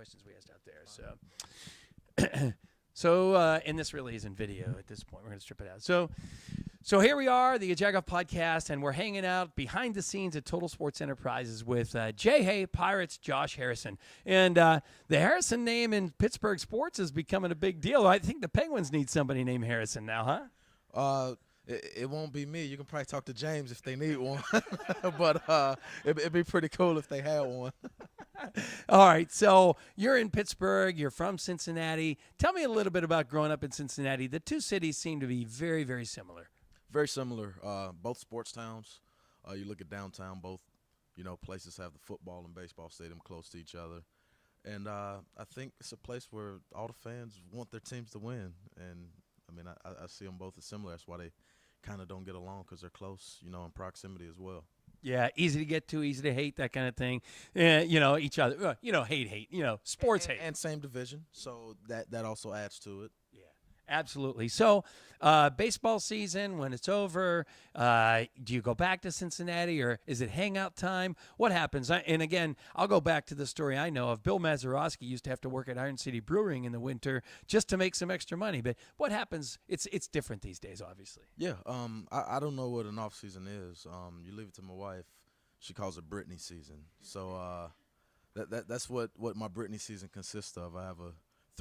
questions we asked out there. So, and this really isn't video at this point. We're going to strip it out. So here we are, the Jagoff Podcast, and we're hanging out behind the scenes at Total Sports Enterprises with Jay Hay, Pirates, Josh Harrison. And the Harrison name in Pittsburgh sports is becoming a big deal. I think the Penguins need somebody named Harrison now, huh? It won't be me. You can probably talk to James if they need one. But it'd be pretty cool if they had one. All right, so you're in Pittsburgh. You're from Cincinnati. Tell me a little bit about growing up in Cincinnati. The two cities seem to be very, very similar. Very similar. Both sports towns. You look at downtown, both, places have the football and baseball stadium close to each other. And I think it's a place where all the fans want their teams to win. And, I see them both as similar. That's why they kind of don't get along, because they're close, in proximity as well. Yeah, easy to get to, easy to hate, that kind of thing. Each other, hate, sports hate. And same division, so that also adds to it. Yeah, absolutely. So baseball season, when it's over, do you go back to Cincinnati, or is it hangout time? What happens? And again, I'll go back to the story I know of. Bill Mazeroski used to have to work at Iron City Brewing in the winter just to make some extra money. But what happens? It's different these days, obviously. Yeah, I don't know what an off season is. You leave it to my wife. She calls it Brittany season. So that's what my Brittany season consists of. I have a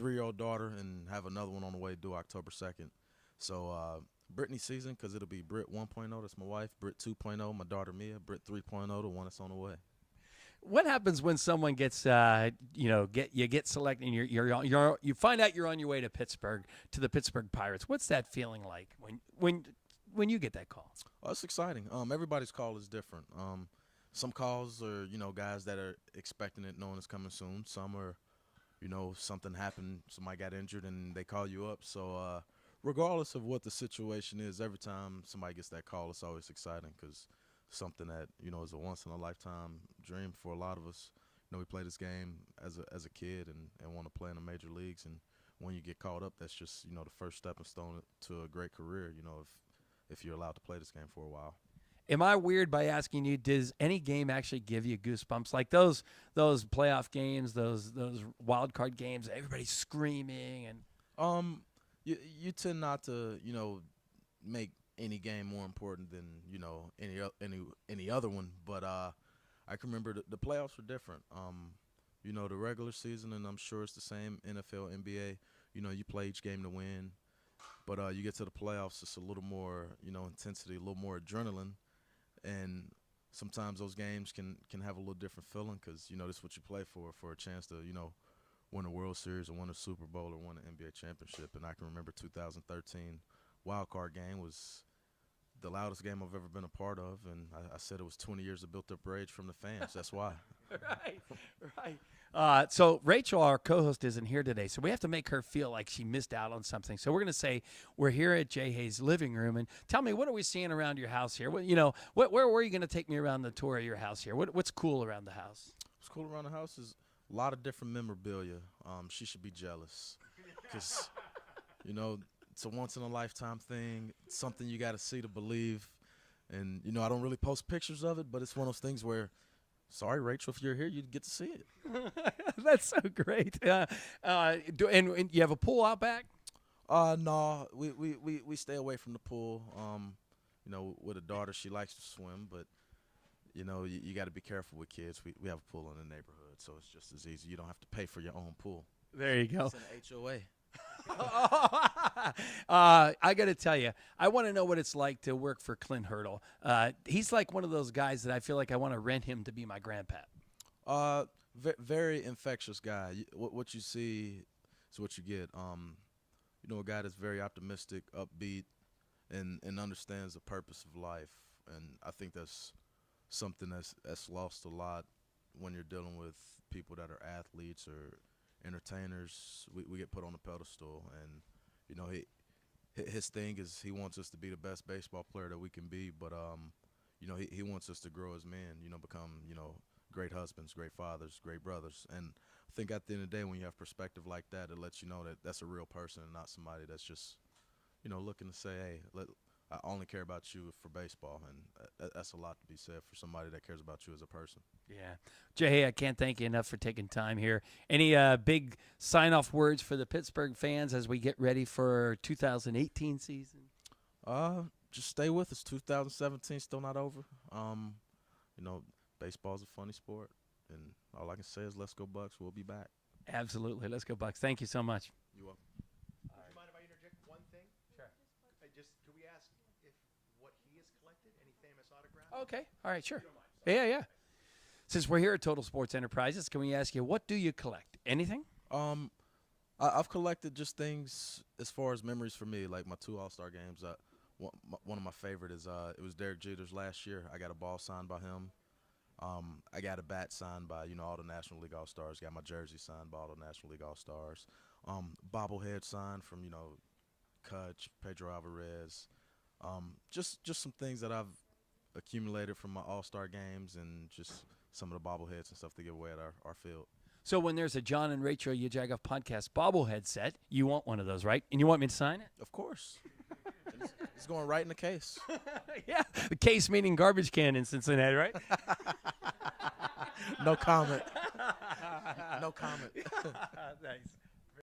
3-year-old daughter and have another one on the way due October 2nd. So Brittany season, because it'll be Britt 1.0, that's my wife, Britt 2.0, my daughter Mia, Britt 3.0, the one that's on the way. What happens when someone gets, get selected and you find out you're on your way to Pittsburgh, to the Pittsburgh Pirates? What's that feeling like when you get that call? Oh, it's exciting. Everybody's call is different. Some calls are, guys that are expecting it, knowing it's coming soon. Some are, something happened, somebody got injured, and they call you up. So regardless of what the situation is, every time somebody gets that call, it's always exciting, because something that, is a once-in-a-lifetime dream for a lot of us. We play this game as a kid and want to play in the major leagues. And when you get called up, that's just, the first stepping stone to a great career, if you're allowed to play this game for a while. Am I weird by asking you, does any game actually give you goosebumps? Like those playoff games, those wild card games, everybody's screaming and you tend not to, make any game more important than, any other one. But I can remember the playoffs were different. The regular season, and I'm sure it's the same NFL, NBA, you play each game to win. But you get to the playoffs, it's a little more, intensity, a little more adrenaline. And sometimes those games can have a little different feeling, because, this is what you play for a chance to, win a World Series or win a Super Bowl or win an NBA championship. And I can remember 2013 wild card game was the loudest game I've ever been a part of. And I said it was 20 years of built-up rage from the fans. That's why. Right. So Rachel, our co-host, isn't here today, so we have to make her feel like she missed out on something. So we're going to say we're here at Jay Hay's living room, and tell me, what are we seeing around your house here? Where are you going to take me around the tour of your house here? What's cool around the house? What's cool around the house is a lot of different memorabilia. She should be jealous, because, it's a once-in-a-lifetime thing. It's something you got to see to believe. And, I don't really post pictures of it, but it's one of those things where, sorry, Rachel, if you're here, you'd get to see it. That's so great. And you have a pool out back? No, we stay away from the pool. With a daughter, she likes to swim, but, you got to be careful with kids. We have a pool in the neighborhood, so it's just as easy. You don't have to pay for your own pool. There you go. It's an HOA. I got to tell you, I want to know what it's like to work for Clint Hurdle. He's like one of those guys that I feel like I want to rent him to be my grandpa. Very infectious guy. What you see is what you get. A guy that's very optimistic, upbeat, and understands the purpose of life. And I think that's something that's lost a lot when you're dealing with people that are athletes or entertainers. We get put on a pedestal, and his thing is he wants us to be the best baseball player that we can be, but he wants us to grow as men, become great husbands, great fathers, great brothers. And I think at the end of the day, when you have perspective like that, it lets you know that that's a real person and not somebody that's just looking to say, hey, I only care about you for baseball, and that's a lot to be said for somebody that cares about you as a person. Yeah. Jay, I can't thank you enough for taking time here. Any big sign-off words for the Pittsburgh fans as we get ready for 2018 season? Just stay with us. 2017 still not over. You know, baseball's a funny sport, and all I can say is let's go Bucks. We'll be back. Absolutely. Let's go Bucks. Thank you so much. You welcome. Would you mind if I interject one thing? Sure. Could we ask if what he has collected, any famous autographs? Okay. All right, sure. Yeah. Since we're here at Total Sports Enterprises, can we ask you, what do you collect? Anything? I've collected just things as far as memories for me, like my 2 All-Star games. One of my favorite is it was Derek Jeter's last year. I got a ball signed by him. I got a bat signed by all the National League All-Stars. Got my jersey signed by all the National League All-Stars. Bobblehead signed from Kutch, Pedro Alvarez. Just some things that I've accumulated from my All-Star games and just some of the bobbleheads and stuff to give away at our field. So when there's a John and Rachel Yajagoff podcast bobblehead set, you want one of those, right? And you want me to sign it? Of course. It's going right in the case. Yeah. The case meaning garbage can in Cincinnati, right? No comment. No comment. Thanks.